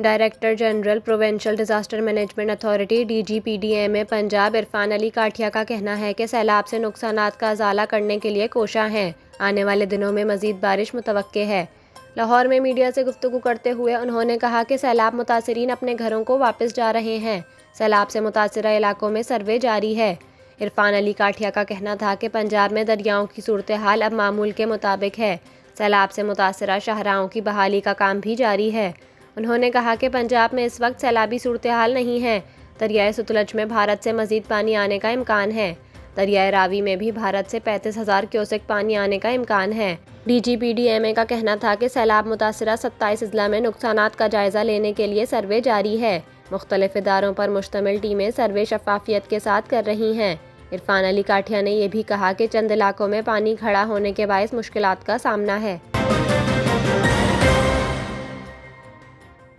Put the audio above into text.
Director general provincial disaster management authority DG/PDMA Punjab Irfan Ali Kathia کا کہنا ہے کہ سیلاب سے نقصانات کا ازالہ کرنے کے لیے کوشاں ہیں۔ آنے والے دنوں میں مزید بارش متوقع ہے۔ لاہور میں میڈیا سے گفتگو کرتے ہوئے انہوں نے کہا کہ سیلاب متاثرین اپنے گھروں کو واپس جا رہے ہیں۔ سیلاب سے متاثرہ علاقوں میں سروے جاری ہے۔ عرفان علی کاٹھیا کا کہنا تھا کہ پنجاب میں دریاؤں کی صورتحال اب معمول کے مطابق ہے۔ سیلاب سے متاثرہ شاہراہوں کی بحالی کا کام بھی جاری ہے۔ انہوں نے کہا کہ پنجاب میں اس وقت سیلابی صورتحال نہیں ہے۔ دریائے ستلج میں بھارت سے مزید پانی آنے کا امکان ہے۔ دریائے راوی میں بھی بھارت سے 35,000 کیوسک پانی آنے کا امکان ہے۔ DG/PDMA کا کہنا تھا کہ سیلاب متاثرہ 27 اضلاع میں نقصانات کا جائزہ لینے کے لیے سروے جاری ہے۔ مختلف اداروں پر مشتمل ٹیمیں سروے شفافیت کے ساتھ کر رہی ہیں۔ عرفان علی کاٹھیا نے یہ بھی کہا کہ چند علاقوں میں پانی کھڑا ہونے کے باعث مشکلات کا سامنا ہے۔